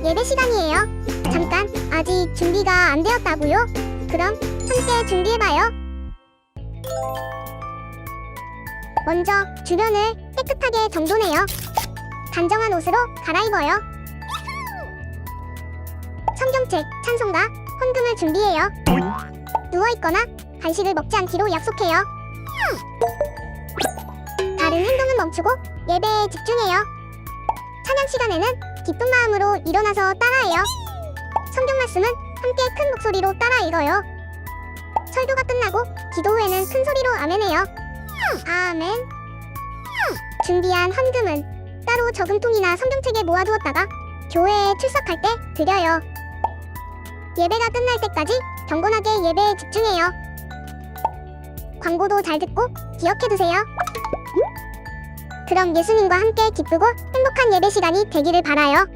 예배 시간이에요. 잠깐, 아직 준비가 안 되었다고요? 그럼 함께 준비해봐요. 먼저 주변을 깨끗하게 정돈해요. 단정한 옷으로 갈아입어요. 성경책, 찬송가, 헌금을 준비해요. 누워있거나 간식을 먹지 않기로 약속해요. 다른 행동은 멈추고 예배에 집중해요. 찬양 시간에는 기쁜 마음으로 일어나서 따라해요. 성경 말씀은 함께 큰 목소리로 따라 읽어요. 설교가 끝나고 기도 후에는 큰 소리로 아멘해요. 아멘. 준비한 헌금은 따로 저금통이나 성경책에 모아두었다가 교회에 출석할 때 드려요. 예배가 끝날 때까지 경건하게 예배에 집중해요. 광고도 잘 듣고 기억해두세요. 그럼 예수님과 함께 기쁘고 행복한 예배 시간이 되기를 바라요.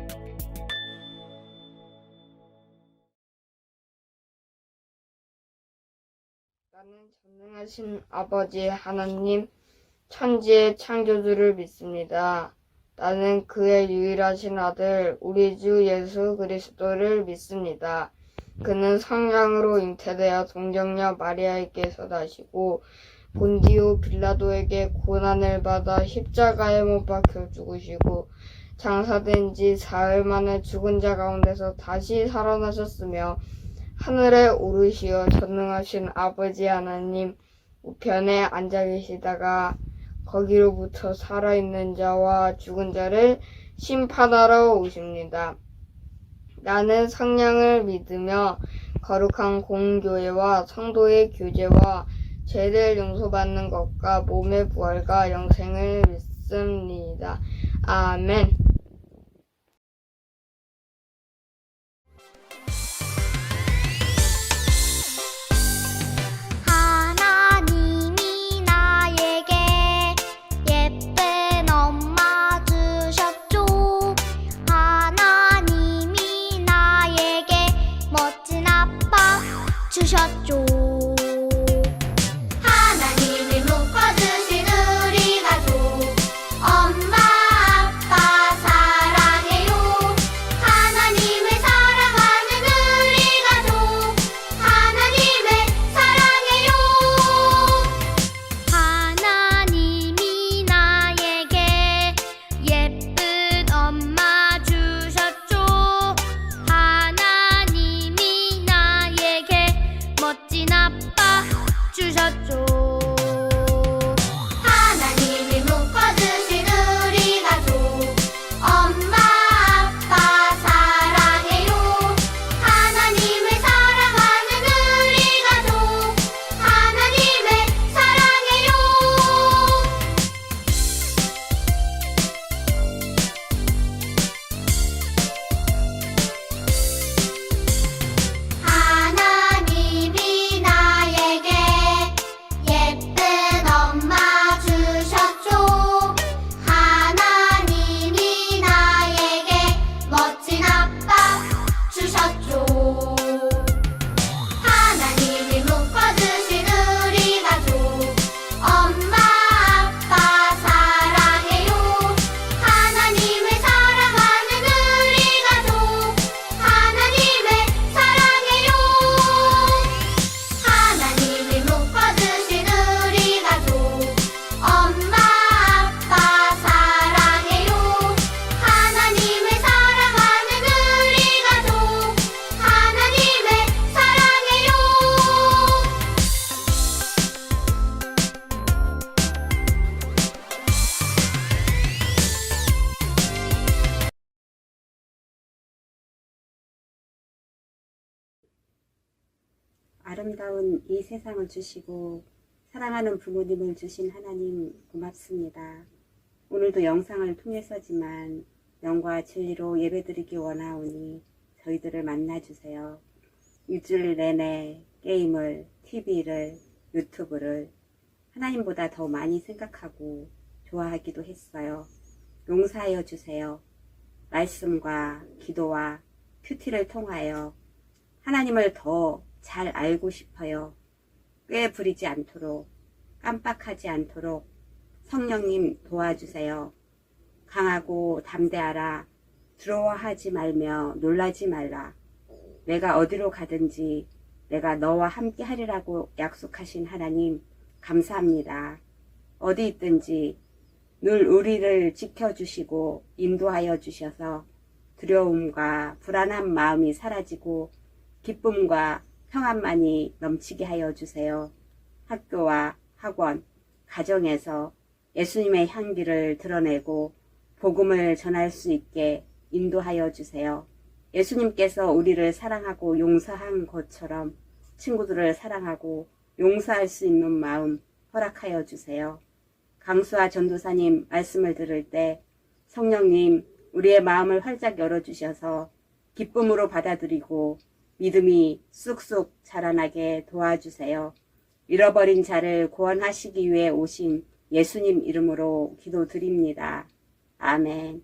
나는 전능하신 아버지 하나님, 천지의 창조주를 믿습니다. 나는 그의 유일하신 아들, 우리 주 예수 그리스도를 믿습니다. 그는 성령으로 잉태되어 동정녀 마리아에게서 나시고 본디오 빌라도에게 고난을 받아 십자가에 못 박혀 죽으시고 장사된 지 사흘 만에 죽은 자 가운데서 다시 살아나셨으며 하늘에 오르시어 전능하신 아버지 하나님 우편에 앉아 계시다가 거기로부터 살아있는 자와 죽은 자를 심판하러 오십니다. 나는 성령을 믿으며 거룩한 공교회와 성도의 교제와 죄를 용서받는 것과 몸의 부활과 영생을 믿습니다. 아멘. 하나님이 나에게 예쁜 엄마 주셨죠. 하나님이 나에게 멋진 아빠 주셨죠. 하나님이 묶어주신 우리 가족 엄마 아빠 사랑해요. 하나님을 사랑하는 우리 가족 하나님을 사랑해요. 하나님이 나에게 예쁜 엄마 주셨죠. 하나님이 나에게 멋진 아빠 주셨죠. 하나님이 묶어주신 우리 가족 엄마 아빠 사랑해요. 하나님을 사랑하는 우리 가족 하나님을 사랑해요. 하나님이 나에게 예쁜 엄마 주셨죠. 하나님이 나에게 멋진 아빠 주셨죠. 하나님이 묶어주신 우리 가족 엄마 아빠 사랑해요. 하나님을 사랑하는 우리 가족 하나님을 사랑해요. 하나님이 묶어주신 우리 가족 엄마 아빠 사랑해요. 하나님을 사랑하는 우리 가족 하나님을 사랑해요. 아름다운 이 세상을 주시고 사랑하는 부모님을 주신 하나님 고맙습니다. 오늘도 영상을 통해서지만 영과 진리로 예배드리기 원하오니 저희들을 만나주세요. 일주일 내내 게임을, TV를, 유튜브를 하나님보다 더 많이 생각하고 좋아하기도 했어요. 용서하여 주세요. 말씀과 기도와 큐티를 통하여 하나님을 더 잘 알고 싶어요. 꽤 부리지 않도록, 깜빡하지 않도록 성령님 도와주세요. 강하고 담대하라. 두려워하지 말며 놀라지 말라. 내가 어디로 가든지 내가 너와 함께 하리라고 약속하신 하나님 감사합니다. 어디 있든지 늘 우리를 지켜주시고 인도하여 주셔서 두려움과 불안한 마음이 사라지고 기쁨과 평안만이 넘치게 하여 주세요. 학교와 학원, 가정에서 예수님의 향기를 드러내고 복음을 전할 수 있게 인도하여 주세요. 예수님께서 우리를 사랑하고 용서한 것처럼 친구들을 사랑하고 용서할 수 있는 마음 허락하여 주세요. 강수아 전도사님 말씀을 들을 때 성령님 우리의 마음을 활짝 열어주셔서 기쁨으로 받아들이고 믿음이 쑥쑥 자라나게 도와주세요. 잃어버린 자를 구원하시기 위해 오신 예수님 이름으로 기도드립니다. 아멘.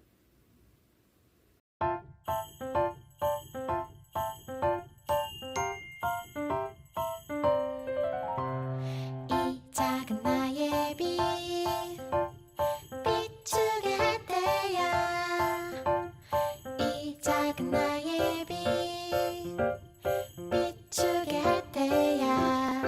이 작은 나의 빛 비추게 할 때야 이 작은 나의 빛 비추게 할 때야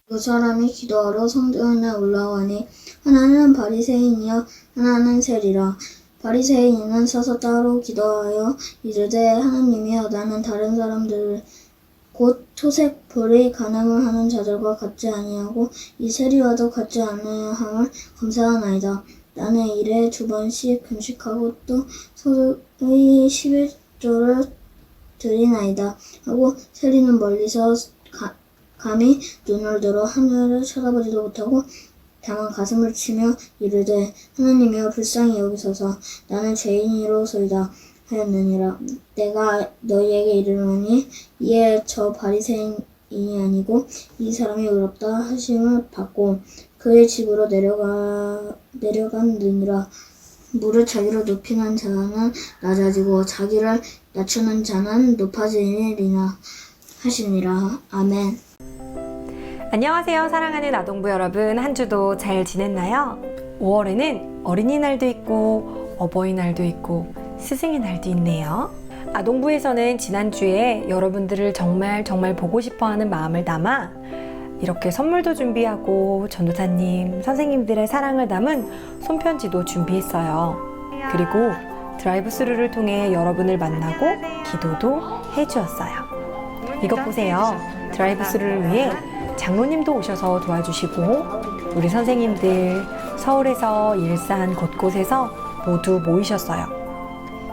두 사람이 기도하러 성전에 올라가니 하나는 바리새인이요 하나는 세리라. 바리새인은 서서 따로 기도하여 이르되 하나님이여 나는 다른 사람들 곧 토색 불의 간음을 하는 자들과 같지 아니하고 이 세리와도 같지 아니함을 감사하나이다. 나는 일에 2번씩 금식하고 또 소득의 11조를 드리나이다 하고 세리는 멀리서 감히 눈을 들어 하늘을 쳐다보지도 못하고 다만 가슴을 치며 이르되 하나님이여 불쌍히 여기소서 나는 죄인이로소이다 하였느니라. 내가 너희에게 이르노니 이에 저 바리새인이 아니고 이 사람이 의롭다 하심을 받고 그의 집으로 내려갔느니라. 무릇 자기를 높이는 자는 낮아지고 자기를 낮추는 자는 높아지리라 하시니라. 아멘. 안녕하세요 사랑하는 아동부 여러분, 한 주도 잘 지냈나요? 5월에는 어린이날도 있고 어버이날도 있고 스승의 날도 있네요. 아동부에서는 지난주에 여러분들을 정말 보고 싶어하는 마음을 담아 이렇게 선물도 준비하고 전도사님, 선생님들의 사랑을 담은 손편지도 준비했어요. 그리고 드라이브 스루를 통해 여러분을 만나고 기도도 해주었어요. 이것 보세요. 드라이브 스루를 위해 장로님도 오셔서 도와주시고 우리 선생님들 서울에서 일산 곳곳에서 모두 모이셨어요.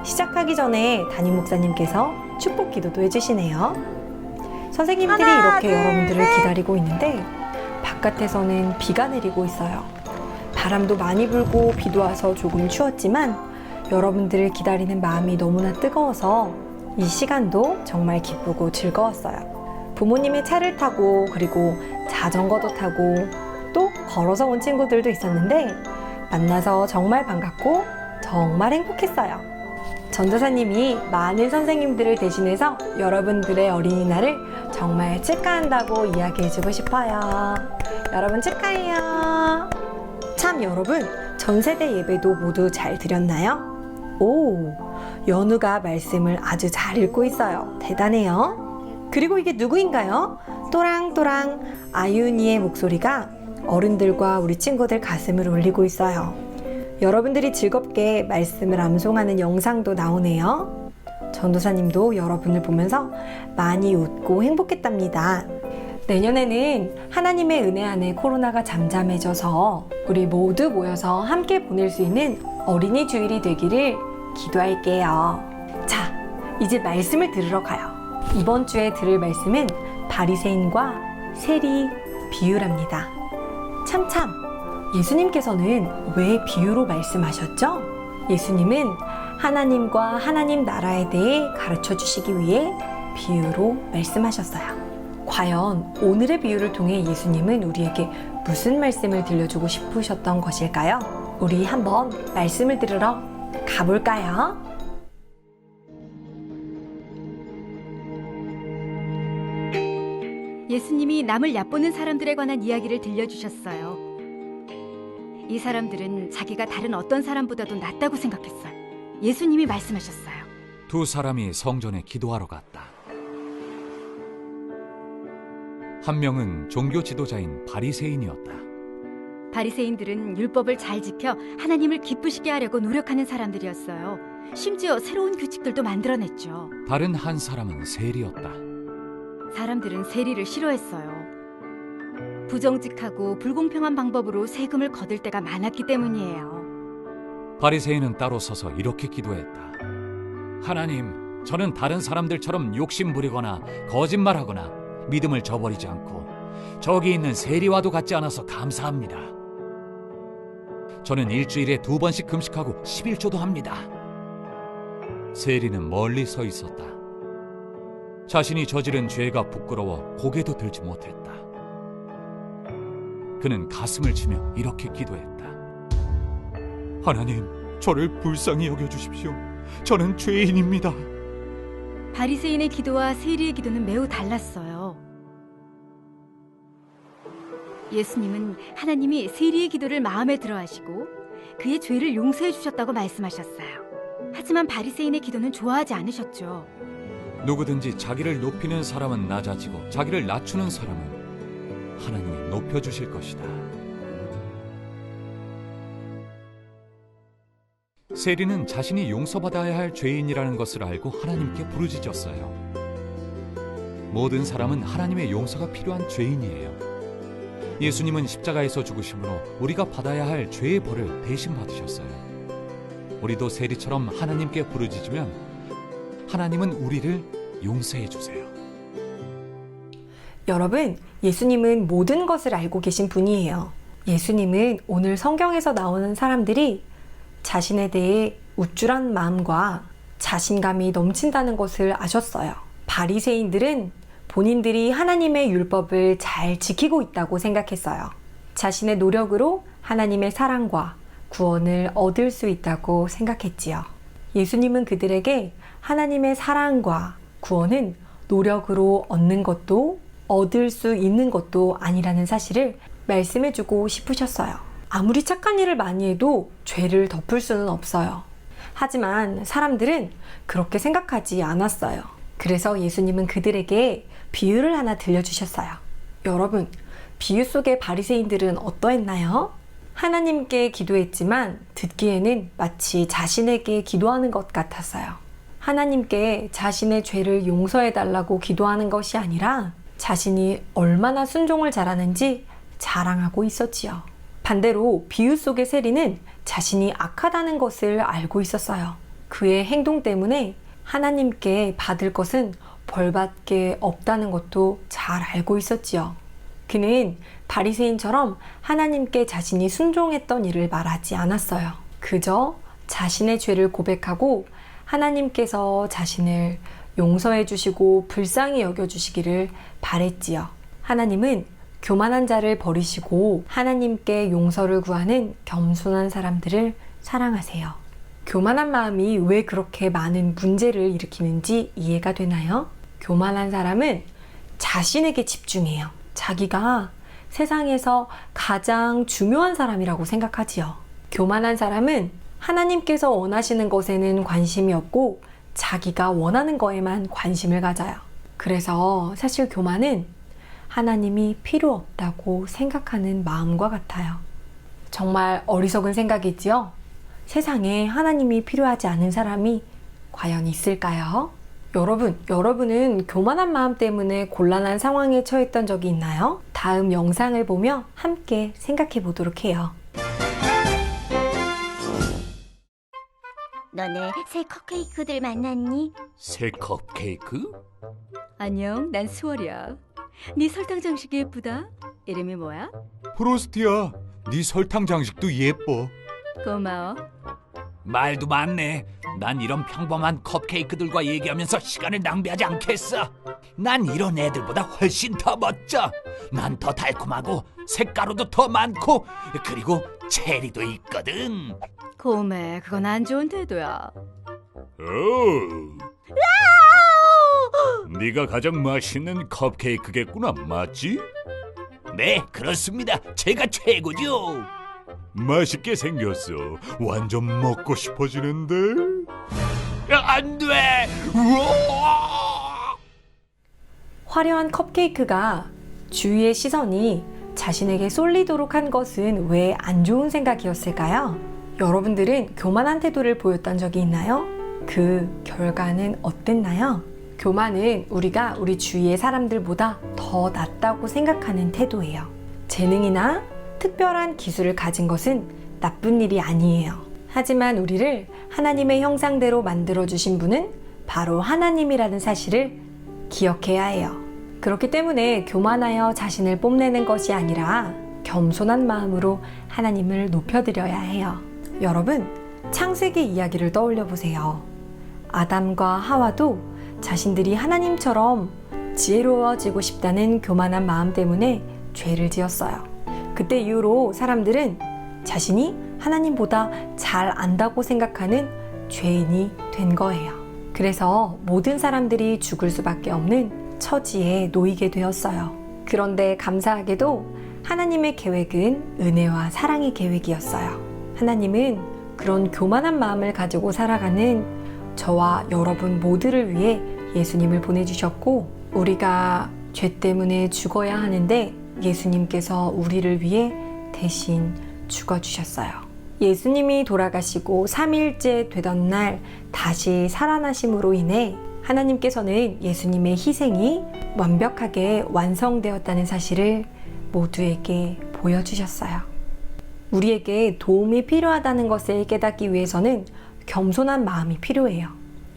시작하기 전에 담임 목사님께서 축복 기도도 해주시네요. 선생님들이 이렇게 여러분들을 기다리고 있는데 바깥에서는 비가 내리고 있어요. 바람도 많이 불고 비도 와서 조금 추웠지만 여러분들을 기다리는 마음이 너무나 뜨거워서 이 시간도 정말 기쁘고 즐거웠어요. 부모님의 차를 타고 그리고 자전거도 타고 또 걸어서 온 친구들도 있었는데 만나서 정말 반갑고 정말 행복했어요. 전도사님이 많은 선생님들을 대신해서 여러분들의 어린이날을 정말 축하한다고 이야기해주고 싶어요. 여러분 축하해요. 참 여러분, 전세대 예배도 모두 잘 드렸나요? 오, 연우가 말씀을 아주 잘 읽고 있어요. 대단해요. 그리고 이게 누구인가요? 또랑또랑 아윤이의 목소리가 어른들과 우리 친구들 가슴을 울리고 있어요. 여러분들이 즐겁게 말씀을 암송하는 영상도 나오네요. 전도사님도 여러분을 보면서 많이 웃고 행복했답니다. 내년에는 하나님의 은혜 안에 코로나가 잠잠해져서 우리 모두 모여서 함께 보낼 수 있는 어린이 주일이 되기를 기도할게요. 자, 이제 말씀을 들으러 가요. 이번 주에 들을 말씀은 바리새인과 세리 비유랍니다. 참참, 예수님께서는 왜 비유로 말씀하셨죠? 예수님은 하나님과 하나님 나라에 대해 가르쳐 주시기 위해 비유로 말씀하셨어요. 과연 오늘의 비유를 통해 예수님은 우리에게 무슨 말씀을 들려주고 싶으셨던 것일까요? 우리 한번 말씀을 들으러 가볼까요? 예수님이 남을 얕보는 사람들에 관한 이야기를 들려주셨어요. 이 사람들은 자기가 다른 어떤 사람보다도 낫다고 생각했어요. 예수님이 말씀하셨어요. 두 사람이 성전에 기도하러 갔다. 한 명은 종교 지도자인 바리새인이었다. 바리새인들은 율법을 잘 지켜 하나님을 기쁘시게 하려고 노력하는 사람들이었어요. 심지어 새로운 규칙들도 만들어냈죠. 다른 한 사람은 세리였다. 사람들은 세리를 싫어했어요. 부정직하고 불공평한 방법으로 세금을 거둘 때가 많았기 때문이에요. 바리새인은 따로 서서 이렇게 기도했다. 하나님, 저는 다른 사람들처럼 욕심 부리거나 거짓말하거나 믿음을 저버리지 않고 저기 있는 세리와도 같지 않아서 감사합니다. 저는 일주일에 2번씩 금식하고 11조도 합니다. 세리는 멀리 서 있었다. 자신이 저지른 죄가 부끄러워 고개도 들지 못했다. 그는 가슴을 치며 이렇게 기도했다. 하나님, 저를 불쌍히 여겨주십시오. 저는 죄인입니다. 바리새인의 기도와 세리의 기도는 매우 달랐어요. 예수님은 하나님이 세리의 기도를 마음에 들어하시고 그의 죄를 용서해 주셨다고 말씀하셨어요. 하지만 바리새인의 기도는 좋아하지 않으셨죠. 누구든지 자기를 높이는 사람은 낮아지고 자기를 낮추는 사람은 하나님이 높여주실 것이다. 세리는 자신이 용서받아야 할 죄인이라는 것을 알고 하나님께 부르짖었어요. 모든 사람은 하나님의 용서가 필요한 죄인이에요. 예수님은 십자가에서 죽으심으로 우리가 받아야 할 죄의 벌을 대신 받으셨어요. 우리도 세리처럼 하나님께 부르짖으면 하나님은 우리를 용서해 주세요. 여러분, 예수님은 모든 것을 알고 계신 분이에요. 예수님은 오늘 성경에서 나오는 사람들이 자신에 대해 우쭐한 마음과 자신감이 넘친다는 것을 아셨어요. 바리새인들은 본인들이 하나님의 율법을 잘 지키고 있다고 생각했어요. 자신의 노력으로 하나님의 사랑과 구원을 얻을 수 있다고 생각했지요. 예수님은 그들에게 하나님의 사랑과 구원은 노력으로 얻는 것도 얻을 수 있는 것도 아니라는 사실을 말씀해주고 싶으셨어요. 아무리 착한 일을 많이 해도 죄를 덮을 수는 없어요. 하지만 사람들은 그렇게 생각하지 않았어요. 그래서 예수님은 그들에게 비유를 하나 들려주셨어요. 여러분, 비유 속의 바리새인들은 어떠했나요? 하나님께 기도했지만 듣기에는 마치 자신에게 기도하는 것 같았어요. 하나님께 자신의 죄를 용서해달라고 기도하는 것이 아니라 자신이 얼마나 순종을 잘하는지 자랑하고 있었지요. 반대로 비유 속의 세리는 자신이 악하다는 것을 알고 있었어요. 그의 행동 때문에 하나님께 받을 것은 벌밖에 없다는 것도 잘 알고 있었지요. 그는 바리새인처럼 하나님께 자신이 순종했던 일을 말하지 않았어요. 그저 자신의 죄를 고백하고 하나님께서 자신을 용서해 주시고 불쌍히 여겨 주시기를 바랬지요. 하나님은 교만한 자를 버리시고 하나님께 용서를 구하는 겸손한 사람들을 사랑하세요. 교만한 마음이 왜 그렇게 많은 문제를 일으키는지 이해가 되나요? 교만한 사람은 자신에게 집중해요. 자기가 세상에서 가장 중요한 사람이라고 생각하지요. 교만한 사람은 하나님께서 원하시는 것에는 관심이 없고 자기가 원하는 거에만 관심을 가져요. 그래서 사실 교만은 하나님이 필요 없다고 생각하는 마음과 같아요. 정말 어리석은 생각이지요? 세상에 하나님이 필요하지 않은 사람이 과연 있을까요? 여러분은 교만한 마음 때문에 곤란한 상황에 처했던 적이 있나요? 다음 영상을 보며 함께 생각해 보도록 해요. 너네 새 컵케이크들 만났니? 새 컵케이크? 안녕, 난 수월이야. 네 설탕 장식이 예쁘다. 이름이 뭐야? 프로스트야. 네 설탕 장식도 예뻐. 고마워. 말도 많네. 난 이런 평범한 컵케이크들과 얘기하면서 시간을 낭비하지 않겠어. 난 이런 애들보다 훨씬 더 멋져. 난 더 달콤하고 색가루도 더 많고 그리고 체리도 있거든. 고매, 그건 안 좋은 태도야. 네가 가장 맛있는 컵케이크겠구나, 맞지? 네, 그렇습니다. 제가 최고죠. 맛있게 생겼어. 완전 먹고 싶어지는데. 안 돼! 우와! 화려한 컵케이크가 주위의 시선이 자신에게 쏠리도록 한 것은 왜 안 좋은 생각이었을까요? 여러분들은 교만한 태도를 보였던 적이 있나요? 그 결과는 어땠나요? 교만은 우리가 우리 주위의 사람들보다 더 낫다고 생각하는 태도예요. 재능이나 특별한 기술을 가진 것은 나쁜 일이 아니에요. 하지만 우리를 하나님의 형상대로 만들어주신 분은 바로 하나님이라는 사실을 기억해야 해요. 그렇기 때문에 교만하여 자신을 뽐내는 것이 아니라 겸손한 마음으로 하나님을 높여드려야 해요. 여러분, 창세기 이야기를 떠올려 보세요. 아담과 하와도 자신들이 하나님처럼 지혜로워지고 싶다는 교만한 마음 때문에 죄를 지었어요. 그때 이후로 사람들은 자신이 하나님보다 잘 안다고 생각하는 죄인이 된 거예요. 그래서 모든 사람들이 죽을 수밖에 없는 처지에 놓이게 되었어요. 그런데 감사하게도 하나님의 계획은 은혜와 사랑의 계획이었어요. 하나님은 그런 교만한 마음을 가지고 살아가는 저와 여러분 모두를 위해 예수님을 보내주셨고, 우리가 죄 때문에 죽어야 하는데 예수님께서 우리를 위해 대신 죽어주셨어요. 예수님이 돌아가시고 3일째 되던 날 다시 살아나심으로 인해 하나님께서는 예수님의 희생이 완벽하게 완성되었다는 사실을 모두에게 보여주셨어요. 우리에게 도움이 필요하다는 것을 깨닫기 위해서는 겸손한 마음이 필요해요.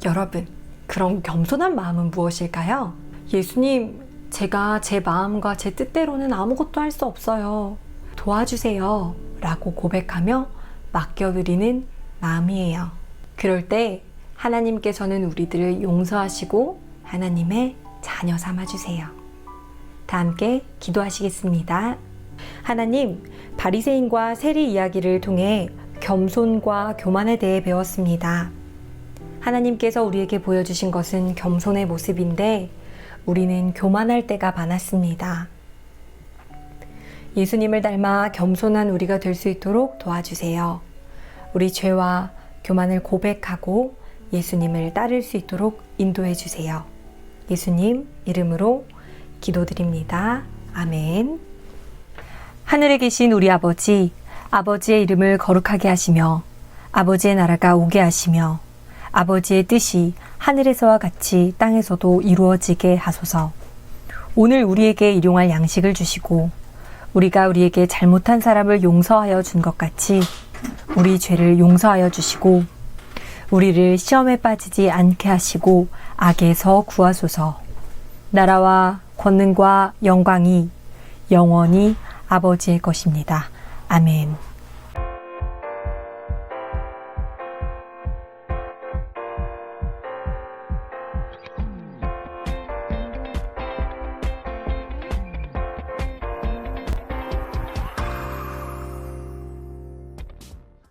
여러분, 그런 겸손한 마음은 무엇일까요? 예수님, 제가 제 마음과 제 뜻대로는 아무것도 할 수 없어요. 도와주세요. 라고 고백하며 맡겨드리는 마음이에요. 그럴 때 하나님께서는 우리들을 용서하시고 하나님의 자녀 삼아주세요. 다 함께 기도하시겠습니다. 하나님, 바리새인과 세리 이야기를 통해 겸손과 교만에 대해 배웠습니다. 하나님께서 우리에게 보여주신 것은 겸손의 모습인데 우리는 교만할 때가 많았습니다. 예수님을 닮아 겸손한 우리가 될 수 있도록 도와주세요. 우리 죄와 교만을 고백하고 예수님을 따를 수 있도록 인도해 주세요. 예수님 이름으로 기도드립니다. 아멘. 하늘에 계신 우리 아버지, 아버지의 이름을 거룩하게 하시며 아버지의 나라가 오게 하시며 아버지의 뜻이 하늘에서와 같이 땅에서도 이루어지게 하소서. 오늘 우리에게 일용할 양식을 주시고 우리가 우리에게 잘못한 사람을 용서하여 준 것 같이 우리 죄를 용서하여 주시고 우리를 시험에 빠지지 않게 하시고 악에서 구하소서. 나라와 권능과 영광이 영원히 아버지의 것입니다. 아멘.